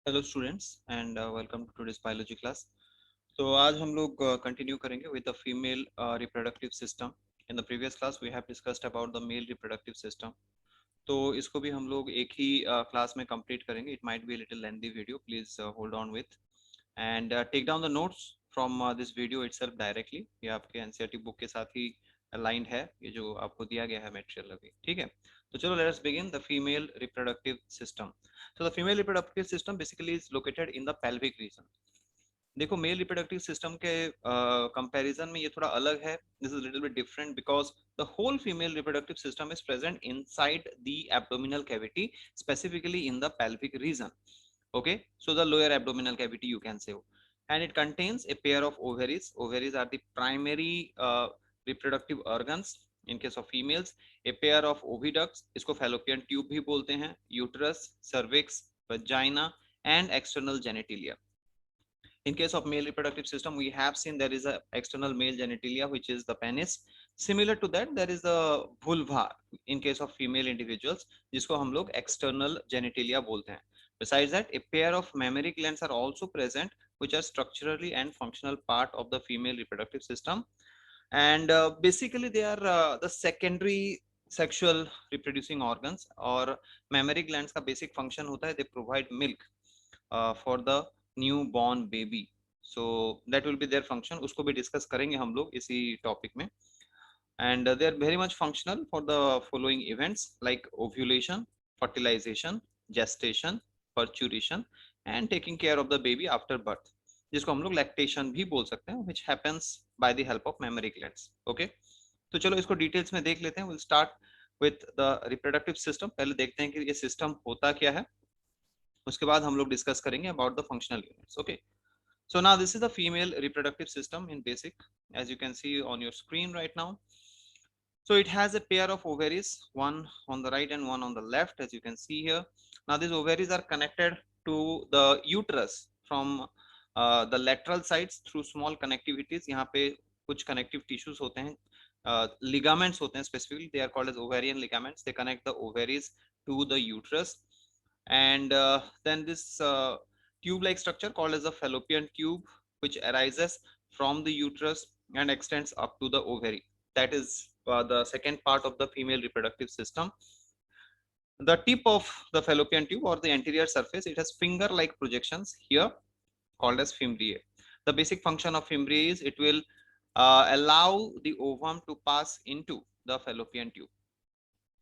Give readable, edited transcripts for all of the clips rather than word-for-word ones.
Hello students and welcome to today's biology class. तो आज हम लोग कंटिन्यू करेंगे with the female reproductive system. In the previous class we have discussed about the male reproductive system. तो इसको भी हम लोग एक ही क्लास में कंप्लीट करेंगे। It might be little lengthy video, please hold on with and take down the notes from this video itself directly. ये आपके एनसीईआरटी बुक के साथ ही अलाइंड है, ये जो आपको दिया गया है मटेरियल अभी, ठीक है। तो चलो let's begin the female reproductive system. So the female reproductive system basically is located in the pelvic region. देखो मेल रिप्रोडक्टिव सिस्टम के कंपैरिजन में ये थोड़ा अलग है. This is little bit different because the whole female reproductive system is present inside the abdominal cavity, specifically in the pelvic region. Okay, so the lower abdominal cavity you can say, and it contains a pair of ovaries. Ovaries are the primary reproductive organs in case of females. A pair of oviducts, इसको fallopian tube भी बोलते हैं, uterus, cervix, vagina and external genitalia. In case of male reproductive system, we have seen there is a external male genitalia which is the penis. Similar to that, there is the vulva in case of female individuals, जिसको हम लोग external genitalia बोलते हैं. Besides that, a pair of mammary glands are also present, which are structurally and functional part of the female reproductive system. And basically, they are the secondary sexual reproducing organs. और mammary glands का basic function होता है, they provide milk for the newborn baby. So that will be their function. उसको भी discuss करेंगे हम लोग इसी टॉपिक में. And they are very much functional for the following events like ovulation, fertilisation, gestation, parturition and taking care of the baby after birth, जिसको हम लोग लैक्टेशन भी बोल सकते हैं, which happens by the help of mammary glands. Okay, तो चलो इसको डिटेल्स में देख लेते हैं. Will start with the reproductive system. पहले देखते हैं कि ये सिस्टम होता क्या है, उसके बाद हम लोग डिस्कस करेंगे about the functional units. Okay, so now this is the female reproductive system in basic, as you can see on your screen right now. So it has a pair of ovaries, one on the right and one on the left, as you can see here. Now these ovaries are connected to the uterus from the lateral sides through small connectivities. यहाँ पे कुछ connective tissues होते हैं, ligaments होते हैं specifically. They are called as ovarian ligaments. They connect the ovaries to the uterus. And then this tube-like structure called as a fallopian tube, which arises from the uterus and extends up to the ovary. That is the second part of the female reproductive system. The tip of the fallopian tube or the anterior surface, it has finger-like projections here called as fimbriae. The basic function of fimbriae is it will allow the ovum to pass into the fallopian tube.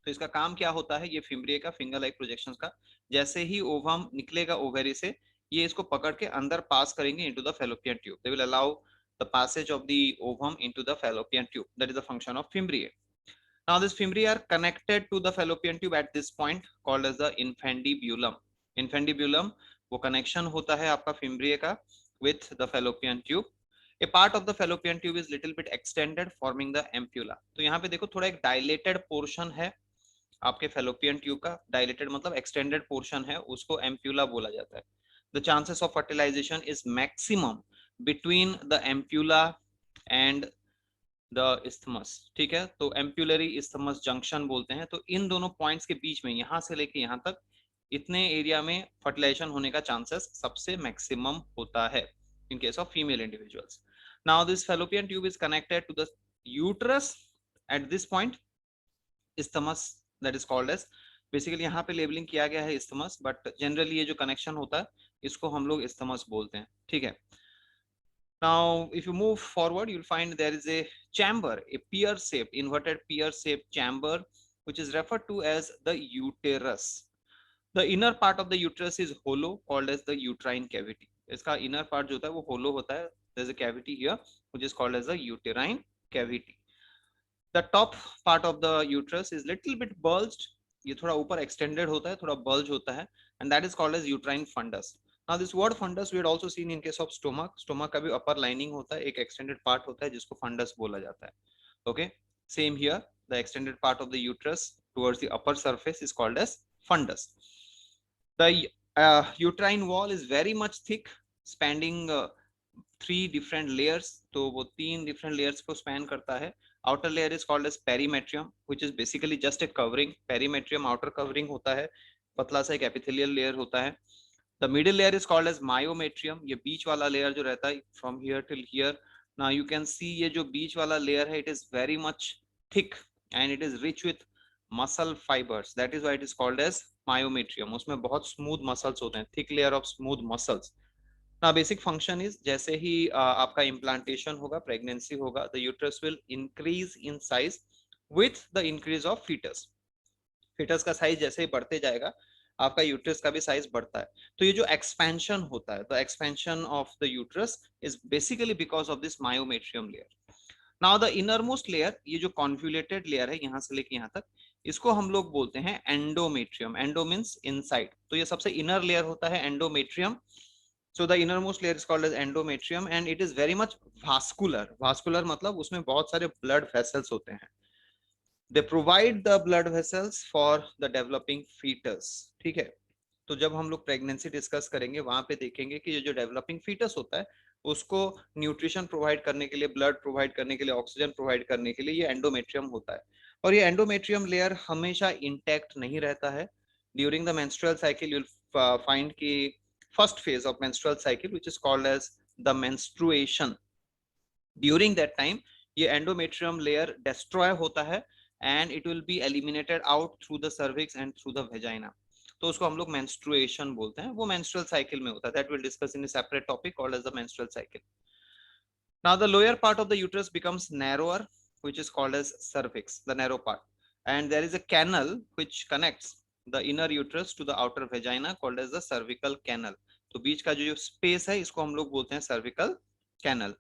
तो इसका काम क्या होता है, ये fimbriae का, finger like projections का, जैसे ही ओवम निकलेगा ओवेरी से, ये इसको पकड़ के अंदर पास करेंगे into the fallopian tube. They will allow the passage of the ovum into the fallopian tube. That is the function of fimbriae. Now this fimbriae are connected to the fallopian tube at this point called as the infundibulum. Infundibulum वो connection होता है आपका fimbriae का with the fallopian tube. A part of the fallopian tube is little bit extended forming the ampulla. तो यहाँ पे देखो थोड़ा एक dilated portion है आपके फेलोपियन ट्यूब का. डायलेटेड मतलब एक्सटेंडेड पोर्शन है, उसको एम्प्यूला बोला जाता है. The chances of fertilisation is maximum between the ampulla and the isthmus. ठीक है, तो एम्प्यूलरी इस्थमस जंक्शन बोलते हैं. तो इन दोनों पॉइंट्स के बीच में, यहां से लेके यहां तक, इतने एरिया में फर्टिलाइजेशन होने का चांसेस सबसे मैक्सिमम होता है in case of female individuals. Now this fallopian tube is connected to the uterus at this point. Isthmus that is called as, basically यहाँ पे लेबलिंग किया गया है इस्थमस, बट जनरली ये जो कनेक्शन होता है इसको हम लोग इस्थमस बोलते हैं. ठीक है. Now if you move forward, you'll find there is a chamber, a pear shaped, inverted pear shaped chamber, which is referred to as the uterus. The inner part of the uterus is hollow, called as the uterine cavity. इसका inner part जो होता है वो hollow होता है. There is a cavity here which is called as the uterine cavity. The top part of the uterus is little bit bulged. ये थोड़ा ऊपर extended होता है, थोड़ा bulge होता है, and that is called as uterine fundus. Now this word fundus we had also seen in case of stomach. Stomach का भी upper lining होता है, एक extended part होता है जिसको fundus बोला जाता है. Okay, same here. The extended part of the uterus towards the upper surface is called as fundus. The uterine wall is very much thick, spanning 3 different layers. तो वो 3 different layers को span करता है. Outer layer is called as perimetrium, which is basically just a covering. Perimetrium outer covering होता है, पतला सा एक epithelial layer होता है. The middle layer is called as myometrium. ये बीच वाला लेयर जो रहता है from here till here. Now you can see ये जो बीच वाला लेयर है, it is very much thick and it is rich with muscle fibers. That is why it is called as myometrium. उसमें बहुत smooth muscles होते हैं, thick layer of smooth muscles. Now basic function is जैसे ही आपका implantation होगा, pregnancy होगा, the uterus will increase in size with the increase of fetus. fetus का size जैसे ही बढ़ते जाएगा, आपका यूट्रस का भी साइज बढ़ता है. तो ये जो एक्सपेंशन होता है, the expansion of the uterus is basically because of this myometrium layer. Now the inner most layer, ये जो कॉन्फ्यूलेटेड लेयर है यहां से लेके यहां तक, इसको हम लोग बोलते हैं एंडोमेट्रियम. एंडो मींस इनसाइड, तो ये सबसे इनर लेयर होता है endometrium. So the innermost layer is called as endometrium and it is very much vascular. Vascular मतलब उसमें बहुत सारे blood vessels होते हैं. They provide the blood vessels for the developing fetus. ठीक है. तो जब हम लोग प्रेगनेंसी डिस्कस करेंगे वहां पे देखेंगे कि ये जो डेवलपिंग फीटस होता है उसको न्यूट्रिशन प्रोवाइड करने के लिए, ब्लड प्रोवाइड करने के लिए, ऑक्सीजन प्रोवाइड करने के लिए ये एंडोमेट्रियम होता है. और ये एंडोमेट्रियम लेयर हमेशा इंटैक्ट नहीं रहता है. During the menstrual cycle you will find कि first phase of menstrual cycle which is called as the menstruation. During that time ये एंडोमेट्रियम लेयर डिस्ट्रॉय होता है and it will be eliminated out through the cervix and through the vagina. तो उसको हम लोग menstruation बोलते हैं. वो menstrual cycle में होता है. That we'll discuss in a separate topic called as the menstrual cycle. Now the lower part of the uterus becomes narrower, which is called as cervix, the narrow part. And there is a canal which connects the inner uterus to the outer vagina called as the cervical canal. तो बीच का जो space है इसको हम लोग बोलते हैं cervical canal.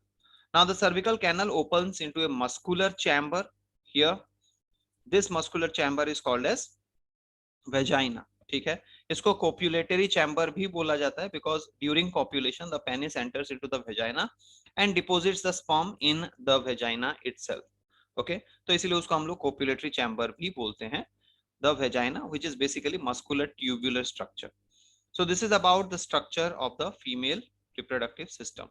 Now the cervical canal opens into a muscular chamber here. This muscular chamber is called as vagina. ठीक है. इसको copulatory chamber भी बोला जाता है because during copulation the penis enters into the vagina and deposits the sperm in the vagina itself. Okay, तो इसीलिए उसको हम लोग copulatory chamber भी बोलते हैं. The vagina, which is basically muscular tubular structure. So this is about the structure of the female reproductive system.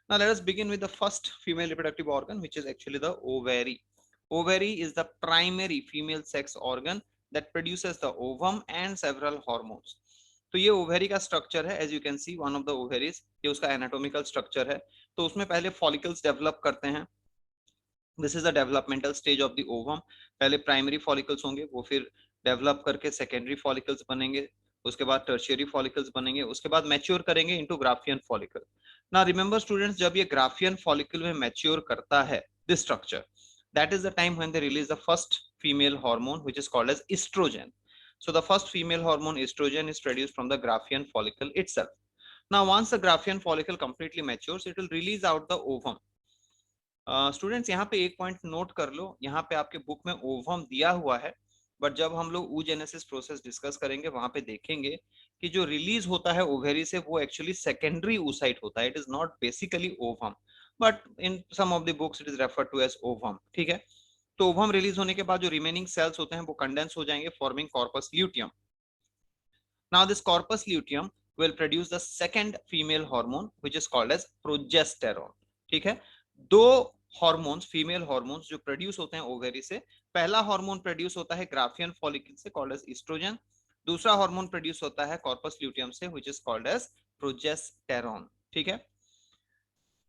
Now let us begin with the first female reproductive organ, which is actually the ovary. Ovary is the primary female sex organ that produces the ovum and several hormones. तो ये ovary का structure है. As you can see one of the ovaries, ये उसका anatomical structure है. तो उसमें पहले फॉलिकल्स डेवलप करते हैं. This is the developmental stage of the ovum. पहले प्राइमरी फॉलिकल्स होंगे, वो फिर डेवलप करके सेकेंडरी फॉलिकल्स बनेंगे, उसके बाद टर्शियरी फॉलिकल्स बनेंगे, उसके बाद मैच्योर करेंगे इनटू ग्राफियन फॉलिकल. ना रिमेंबर स्टूडेंट्स, जब ये ग्राफियन फॉलिकल में मैच्योर करता है this structure, that is the time when they release the first female hormone which is called as estrogen. So the first female hormone estrogen is produced from the Graafian follicle itself. Now once the Graafian follicle completely matures, it will release out the ovum. Students, यहाँ पे एक point note कर लो. यहाँ पे आपके book में ovum दिया हुआ है, बट जब हम लोग oogenesis प्रोसेस डिस्कस करेंगे वहां पे देखेंगे कि जो रिलीज होता है ओवेरी से वो एक्चुअली सेकेंडरी oocyte होता है. It is not basically ovum, but in some of the books it is referred to as ovum. ठीक है. तो ओवम रिलीज होने के बाद जो रिमेनिंग सेल्स होते हैं वो कंडेंस हो जाएंगे, forming corpus luteum. Now this corpus luteum will produce the second female hormone which is called as progesterone. ठीक है. दो हॉर्मोन्स, फीमेल हॉर्मोन्स जो प्रोड्यूस होते हैं ओवेरी से. पहला हार्मोन प्रोड्यूस होता है ग्राफियन फॉलिकल से, कॉल्ड एज एस्ट्रोजन. दूसरा हार्मोन प्रोड्यूस होता है कॉर्पस ल्यूटियम से, which is called as progesterone. ठीक है.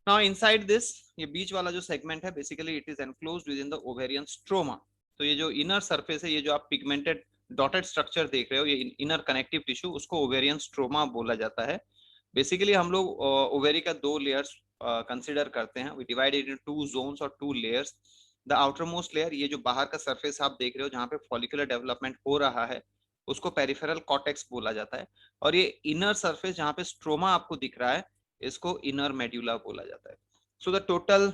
नाउ इनसाइड दिस, ये बीच वाला जो सेगमेंट है basically it is enclosed with in the ovarian stroma. तो ये जो इनर सरफेस है, ये जो आप पिगमेंटेड डॉटेड स्ट्रक्चर देख रहे हो, ये इनर कनेक्टिव टिश्यू, उसको ओवेरियन स्ट्रोमा बोला जाता है. बेसिकली हम लोग ओवेरी का दो लेयर्स कंसिडर करते हैं. We divide it into two zones और two layers. The outermost layer, ये जो बाहर का सरफेस आप देख रहे हो जहाँ पे फॉलिकुलर डेवलपमेंट हो रहा है, उसको पेरिफेरल कॉर्टेक्स बोला जाता है. और ये इनर सरफेस जहाँ पे स्ट्रोमा आपको दिख रहा है, इसको इनर मेड्यूला बोला जाता है. So the total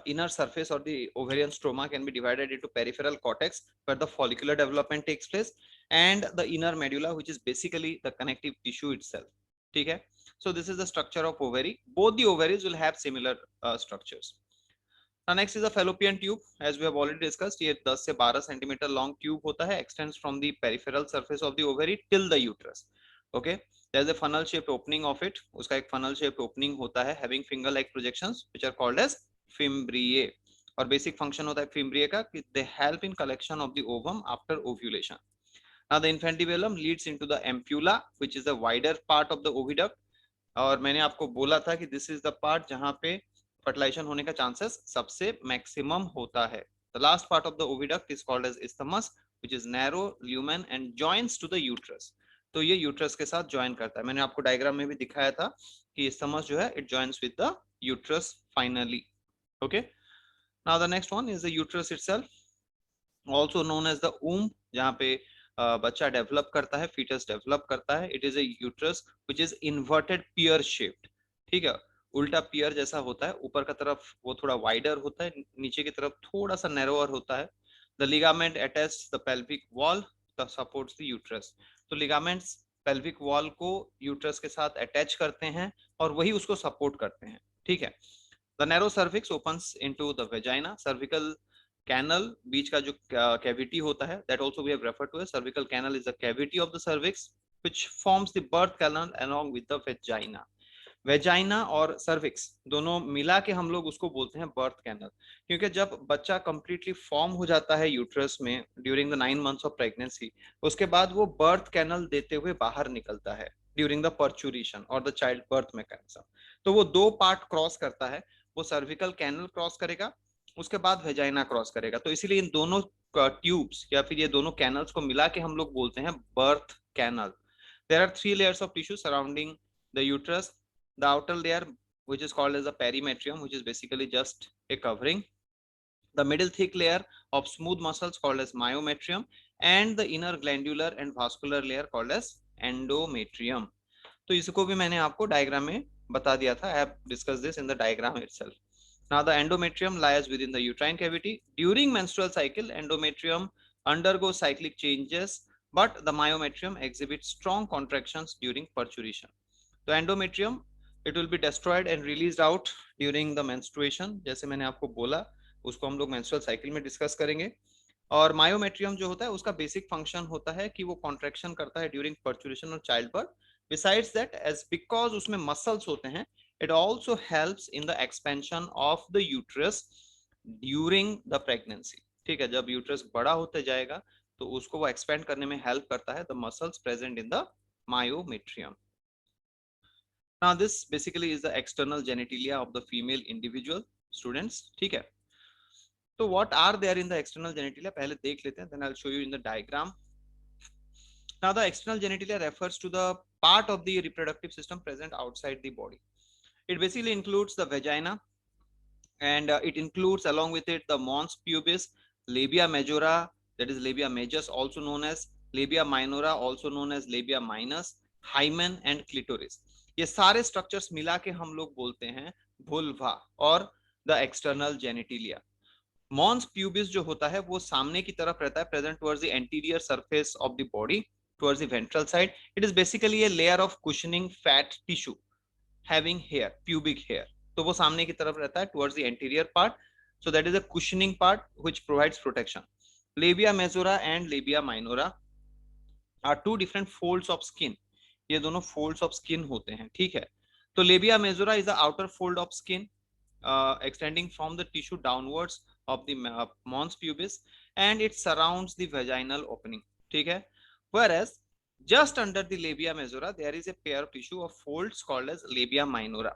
inner surface or the ovarian stroma can be divided into peripheral cortex where the follicular development takes place and the inner medulla which is basically the connective tissue itself. ठीक है. So this is the structure of ovary. Both the ovaries will have similar structures. Now next is the fallopian tube. As we have already discussed, ये 10 से 12 centimeter long tube होता है, extends from the peripheral surface of the ovary till the uterus. Okay. There is a funnel shaped opening of it. उसका एक funnel shaped opening होता है having finger like projections which are called as fimbriae. और basic function होता है fimbriae का कि they help in collection of the ovum after ovulation. Now the infundibulum leads into the ampulla, which is the wider part of the oviduct. और मैंने आपको बोला था कि दिस इज द पार्ट जहां पे फर्टिलाइजेशन होने का चांसेस सबसे मैक्सिमम होता है. The last part of the oviduct is called as isthmus, which is narrow lumen and joins to the uterus. तो ये यूट्रस के साथ ज्वाइन करता है. मैंने आपको डायग्राम में भी दिखाया था कि isthmus जो है it joins with the uterus finally. Okay, now the next one is the uterus itself, also known as the womb, जहाँ पे बच्चा डेवलप करता है, फीटस डेवलप करता है. It is a uterus which is inverted pear shaped. ठीक है, उल्टा पियर जैसा होता है. ऊपर का तरफ वो थोड़ा वाइडर होता है, नीचे की तरफ थोड़ा सा नैरोअर होता है. The ligament attached the pelvic wall supports the uterus. तो लिगामेंट्स पेल्विक वॉल को यूट्रस के साथ अटैच करते हैं और वही उसको सपोर्ट करते हैं. ठीक है. The narrow cervix opens into the vagina. Cervical canal, बीच का जो कैविटी होता है, that also we have referred to as cervical canal, is the cavity of the cervix which forms the birth canal along with the vagina. Vagina और cervix दोनों मिला के हम लोग उसको बोलते हैं बर्थ कैनल, क्योंकि जब बच्चा कंप्लीटली फॉर्म हो जाता है यूट्रस में during the 9 months of pregnancy, उसके बाद वो बर्थ कैनल देते हुए बाहर निकलता है ड्यूरिंग द पर्चुरेशन और द चाइल्ड बर्थ मैकेनिज्म. तो वो दो पार्ट क्रॉस करता है. वो सर्विकल कैनल क्रॉस करेगा, उसके बाद वेजाइना क्रॉस करेगा. तो इसीलिए इन दोनों ट्यूब्स या फिर ये दोनों कैनल्स को मिला के हम लोग बोलते हैं birth canal. There are 3 layers of tissue surrounding the uterus. The outer layer, which is called as the perimetrium, which is basically just a covering. The middle thick layer of smooth muscles called as myometrium, and the inner glandular and vascular layer called as endometrium. तो इसको भी मैंने आपको diagram में बता दिया था. I have discussed this in the diagram itself. Now the endometrium lies within the uterine cavity. During menstrual cycle, endometrium undergoes cyclic changes, but the myometrium exhibits strong contractions during parturition. तो endometrium, it will be destroyed and released out during the menstruation. जैसे मैंने आपको बोला, उसको हम लोग menstrual cycle में discuss करेंगे. और मायोमेट्रियम जो होता है उसका बेसिक फंक्शन होता है कि वो कॉन्ट्रैक्शन करता है ड्यूरिंग पर्चुरेशन और child birth. Besides that, as because उसमें मसल्स होते हैं, it also helps in the expansion of the uterus during the pregnancy. ठीक है, जब यूट्रस बड़ा होते जाएगा तो उसको वो एक्सपेंड करने में हेल्प करता है, the muscles present in the myometrium. Now this basically is the external genitalia of the female individual. Students, ठीक है. तो what are there in the external genitalia पहले देख लेते हैं, then I'll show you in the diagram. Now the external genitalia refers to the part of the reproductive system present outside the body. It basically includes the vagina, and it includes along with it the mons pubis, labia majora, that is labia majus also known as, labia minora also known as labia minus, hymen and clitoris. ये सारे structures मिला के हम लोग बोलते हैं vulva और the external genitalia. Mons pubis जो होता है वो सामने की तरफ रहता है, present towards the anterior surface of the body towards the ventral side. It is basically a layer of cushioning fat tissue having hair, pubic hair. तो वो सामने की तरफ रहता है towards the anterior part. So that is a cushioning part which provides protection. Labia majora and labia minora are two different folds of skin. ये दोनों folds of skin होते हैं. ठीक है, तो labia majora is the outer fold of skin extending from the tissue downwards of the mons pubis, and it surrounds the vaginal opening. ठीक है, whereas just under the labia majora there is a pair of tissue of folds called as labia minora.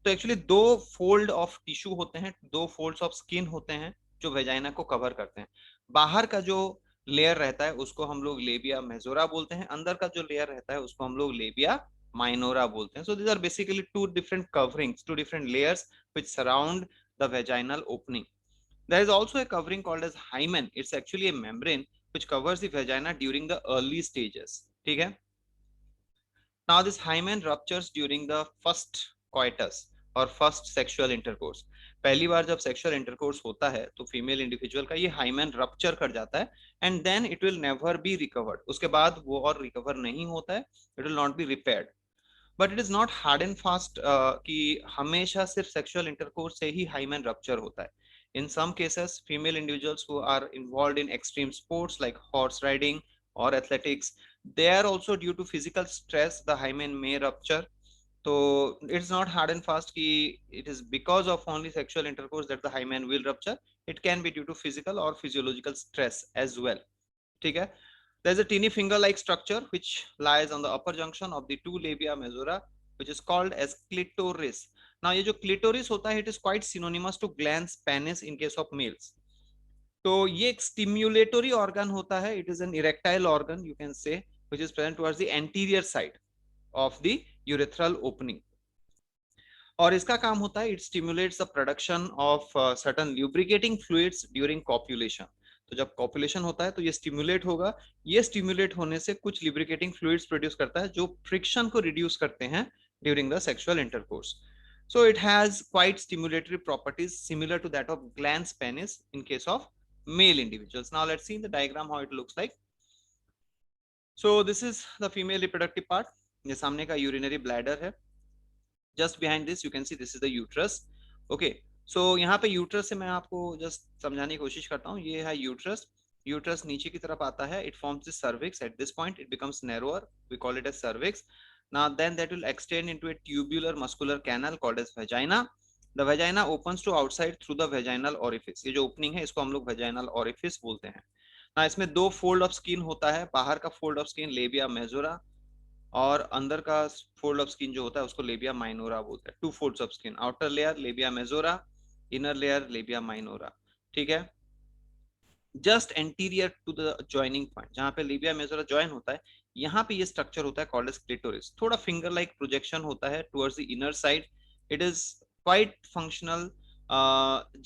तो actually दो fold of tissue होते हैं, दो folds of skin होते हैं जो वेजाइना को कवर करते हैं. बाहर का जो लेयर रहता है उसको हम लोग लेबिया मेजोरा बोलते हैं, अंदर का जो लेयर रहता है उसको हम लोग लेबिया माइनोरा बोलते हैं. So these are basically two different coverings, two different layers which surround the vaginal opening. There is also a covering called as hymen. It's actually a membrane which covers the vagina during the early stages. ठीक है. Now this hymen ruptures during the first coitus or first sexual intercourse. पहली बार जब sexual intercourse होता है तो female individual का ये hymen rupture कर जाता है, and then it will never be recovered. उसके बाद वो और रिकवर नहीं होता है, it will not be repaired. But it is not hard and fast कि हमेशा सिर्फ सेक्सुअल इंटरकोर्स से ही हाइमेन रप्चर होता है. In some cases female individuals who are involved in extreme sports like horse riding और athletics, they are also due to physical stress the hymen may rupture. So it's not hard and fast ki it is because of only sexual intercourse that the hymen will rupture. It can be due to physical or physiological stress as well. ठीक है. There is a teeny finger-like structure which lies on the upper junction of the two labia majora, which is called as clitoris. Now ये जो clitoris होता है, it is quite synonymous to glans penis in case of males. तो ये एक स्टिम्युलेटरी organ होता है. It is an erectile organ, you can say, which is present towards the anterior side of the urethral opening. और इसका काम होता है, it stimulates the production of certain lubricating fluids during copulation. तो जब कॉपुलेशन होता है तो ये स्टिमुलेट होगा. ये स्टिमुलेट होने से कुछ ल्यूब्रिकेटिंग फ्लूइड्स प्रोड्यूस करता है जो फ्रिक्शन को रिड्यूस करते हैं during the sexual intercourse. So it has quite stimulatory properties similar to that of glans penis in case of male individuals. Now let's see in the diagram how it looks like. So this is the female reproductive part. ये सामने का urinary bladder है. Just behind this you can see this is the uterus. Okay. So यहाँ पे uterus से मैं आपको just समझाने की कोशिश करता हूँ. ये है uterus. Uterus नीचे की तरफ आता है. It forms the cervix. At this point it becomes narrower. We call it as cervix. Now then that will extend into a tubular muscular canal called as vagina. The vagina opens to outside through the vaginal orifice. ये जो opening है इसको हम लोग vaginal orifice बोलते हैं. ना इसमें दो fold of skin होता है. बाहर का fold of skin labia majora और अंदर का fold of skin जो होता है उसको labia minora बोलते हैं. Two folds of skin. Outer layer labia majora, inner layer labia minora. ठीक है. Just anterior to the joining point, जहां पे लेबिया मेजोरा जॉइन होता है, यहाँ पे ये स्ट्रक्चर होता है कॉल्ड एज क्लिटोरिस. थोड़ा फिंगर लाइक प्रोजेक्शन होता है towards the inner side. It is quite functional,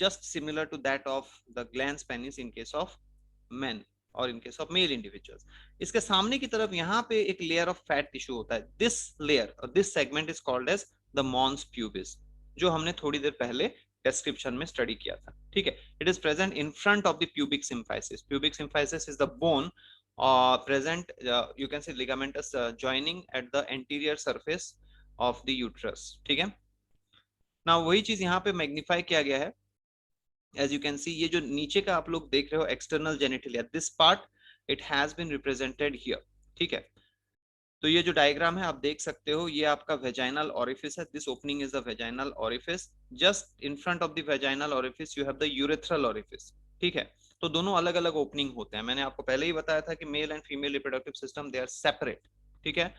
just similar to that of the glans penis in case of men और in case of male individuals. इसके सामने की तरफ यहाँ पे एक लेयर ऑफ फैट टिश्यू होता है. दिस लेयर और this segment is called as the mons pubis, जो हमने थोड़ी देर पहले description में study किया था. ठीक है. It is present in front of the pubic symphysis. Pubic symphysis is the bone present, you can say ligamentous joining at the anterior surface of the uterus. ठीक है. Now वही चीज यहाँ पे मैग्नीफाई किया गया है. As you can see, ये जो नीचे का आप लोग देख रहे हो external genitalia, this part it has been represented here. ठीक है. तो ये जो डायग्राम है आप देख सकते हो, ये आपका वेजाइनल ओरिफिस है. This opening is the vaginal orifice. Just in front of the vaginal orifice you have the urethral orifice. ठीक है. तो दोनों अलग अलग ओपनिंग होते हैं. मैंने आपको पहले ही बताया था कि male and female reproductive system they are separate. ठीक है.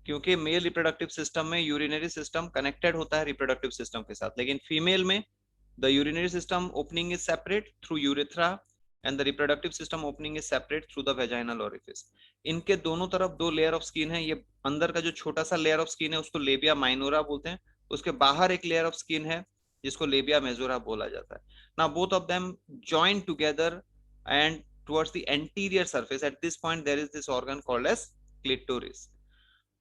क्योंकि मेल रिप्रोडक्टिव सिस्टम में यूरिनरी सिस्टम कनेक्टेड होता है रिप्रोडक्टिव सिस्टम के साथ, लेकिन फीमेल में the urinary system opening is separate through urethra and the reproductive system opening is separate through the vaginal orifice. इनके दोनों तरफ दो लेयर ऑफ स्किन है. ये अंदर का जो छोटा सा लेयर ऑफ स्किन है उसको लेबिया माइनोरा बोलते हैं. उसके बाहर एक लेयर ऑफ स्किन है जिसको लेबिया मेजोरा बोला जाता है. Now both of them join together and towards the anterior surface. At this point there is this organ called as clitoris.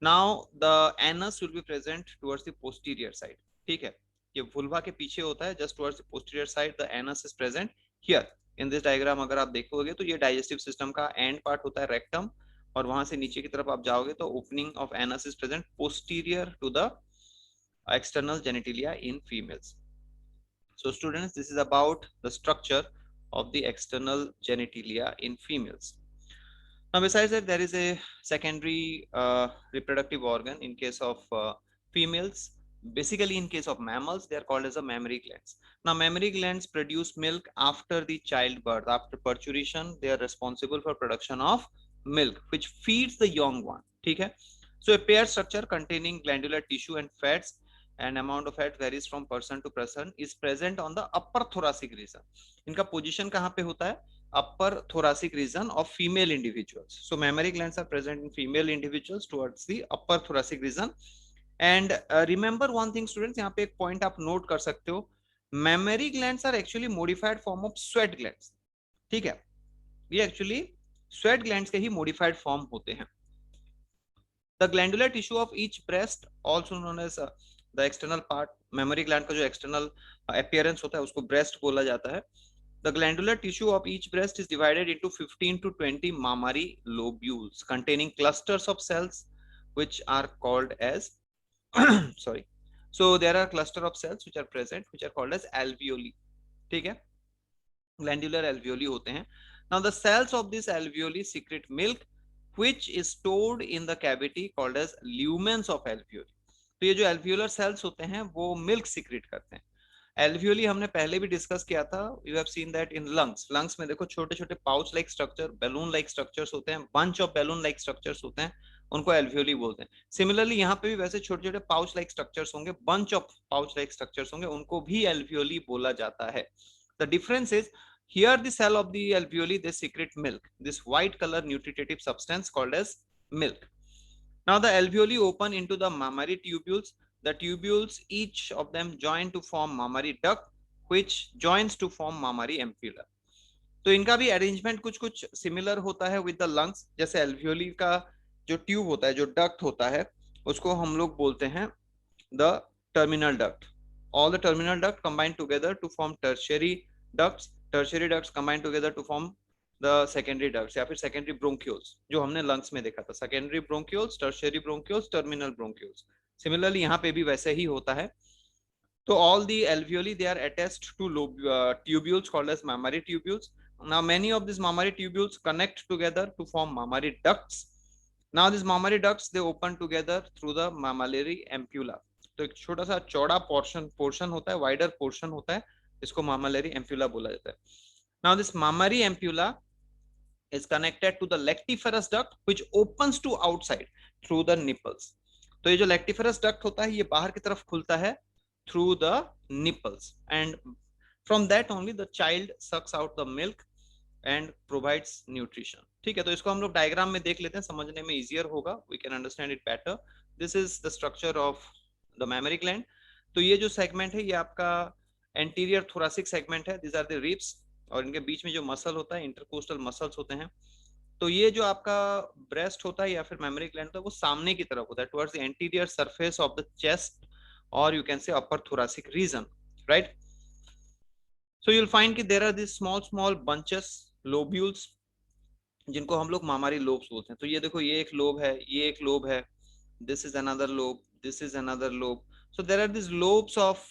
Now the anus will be present towards the posterior side. ठीक है. ये vulva के पीछे होता है. Just towards the posterior side the anus is present here. In this diagram अगर आप देखोगे तो ये डाइजेस्टिव सिस्टम का एंड पार्ट होता है, रेक्टम, और वहां से नीचे की तरफ आप जाओगे तो opening of anus is present posterior to the external genitalia in females. So students, this is about the structure of the external genitalia in females. Now besides that there is a secondary reproductive organ in case of females. Basically in case of mammals they are called as the mammary glands. Now mammary glands produce milk after the childbirth. After parturition they are responsible for production of milk which feeds the young one. ठीक है. So a paired structure containing glandular tissue and fats, and amount of fat varies from person to person, is present on the upper thoracic region. इनका position कहाँ पे होता है? Upper thoracic region of female individuals. So mammary glands are present in female individuals towards the upper thoracic region. And remember one thing students, यहाँ पे एक point आप note कर सकते हो. Mammary glands are actually modified form of sweat glands. ठीक है. ये actually sweat glands के ही modified form होते हैं. The glandular tissue of each breast, also known as the external part, mammary gland का जो external appearance होता है उसको breast बोला जाता है. The glandular tissue of each breast is divided into 15 to 20 mammary lobules containing clusters of cells which are called as sorry. So there are cluster of cells which are present which are called as alveoli. ठीक है. Glandular alveoli होते हैं. Now the cells of this alveoli secrete milk which is stored in the cavity called as lumens of alveoli. तो ये जो alveolar cells होते हैं वो milk secrete करते हैं. एल्वियोली हमने पहले भी डिस्कस किया था, you have seen that in lungs में देखो छोटे छोटे pouch like structure, balloon like structures होते हैं, bunch of balloon like structures होते हैं, उनको एल्वियोली बोलते हैं। सिमिलरली यहाँ पे भी वैसे छोटे छोटे पाउच लाइक स्ट्रक्चर्स होंगे, bunch of pouch like structures होंगे, उनको भी एल्वियोली बोला जाता है। The difference is here the cell of the alveoli they secrete milk, this white color nutritive substance called as milk. Now the alveoli open into the mammary tubules. The tubules, each of them join to form mammary duct, which joins to form mammary ampulla. तो इनका भी arrangement कुछ कुछ similar होता है with the lungs. जैसे alveoli का जो ट्यूब होता है, जो डक्ट होता है, उसको हम लोग बोलते हैं the terminal duct. All the terminal duct combine together to form tertiary ducts, tertiary ducts combine together to form the secondary ducts या फिर सेकेंडरी ब्रोंक्यूल्स, जो हमने लंग्स में देखा था, secondary bronchioles, tertiary bronchioles, terminal bronchioles. Similarly यहाँ पे भी वैसे ही होता है। तो all the alveoli they are attached to tubules called as mammary tubules. Now many of these mammary tubules connect together to form mammary ducts. Now these mammary ducts they open together through the mammillary ampulla. तो एक छोटा सा चौड़ा portion होता है, wider portion होता है, इसको mammillary ampulla बोला जाता है। Now this mammary ampulla is connected to the lactiferous duct which opens to outside through the nipples. तो ये जो lactiferous duct होता है ये बाहर की तरफ खुलता है through the nipples, and from that only the child sucks out the milk and provides nutrition. ठीक है, तो इसको हम लोग डायग्राम में देख लेते हैं, समझने में इजियर होगा, we can understand it better. This is the structure of the mammary gland. तो ये जो सेगमेंट है ये आपका एंटीरियर थोरासिक सेगमेंट है, these are the ribs, और इनके बीच में जो मसल होता है इंटरकोस्टल मसल्स होते हैं। तो ये जो आपका ब्रेस्ट होता है या फिर मेमोरी ग्लैंड होता है वो सामने की तरफ होता है, towards the anterior surface of the chest, or you can say upper thoracic region, right? So you'll find कि there are these small bunches, lobules, जिनको हम लोग मामारी लोब्स बोलते हैं। तो ये देखो, ये एक लोब है, ये एक लोब है, this is another lobe, this is another lobe. So there are these lobes of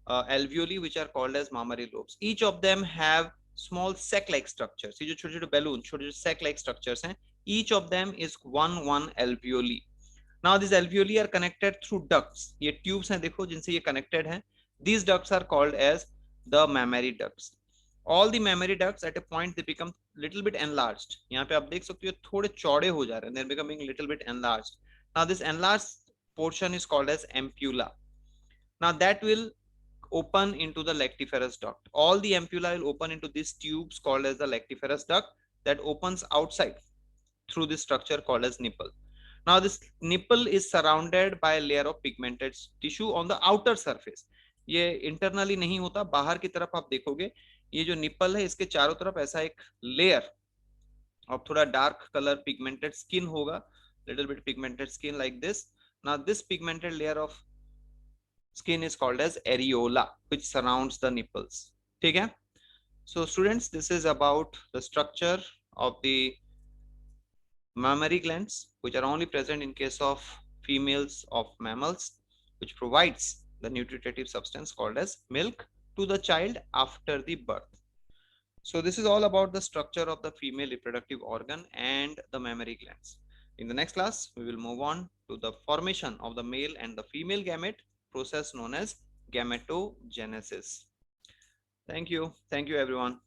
alveoli which are called as mammary lobes. Each of them have small sac-like structures. ये जो छोटे छोटे बैलून, छोटे छोटे sac-like structures हैं, each of them is one alveoli. Now these alveoli are connected through ducts. ये tubes हैं देखो जिनसे ये connected हैं. These ducts are called as the mammary ducts. All the mammary ducts at a point they become little bit enlarged. यहाँ पे आप देख सकते हो थोड़े चौड़े हो जा रहे हैं. They're becoming little bit enlarged. Now this enlarged portion is called as ampulla. Now that will open into the lactiferous duct. All the ampulla will open into these tubes called as the lactiferous duct that opens outside through this structure called as nipple. Now this nipple is surrounded by a layer of pigmented tissue on the outer surface. ये internally नहीं होता, बाहर की तरफ आप देखोगे ये जो निपल है इसके चारों तरफ ऐसा एक लेयर और थोड़ा डार्क कलर पिगमेंटेड स्किन होगा, little bit pigmented skin like this. Now this pigmented layer of skin is called as areola which surrounds the nipples. ठीक है? So students, this is about the structure of the mammary glands which are only present in case of females of mammals, which provides the nutritive substance called as milk to the child after the birth. So this is all about the structure of the female reproductive organ and the mammary glands. In the next class, we will move on to the formation of the male and the female gamete, process known as gametogenesis. Thank you everyone.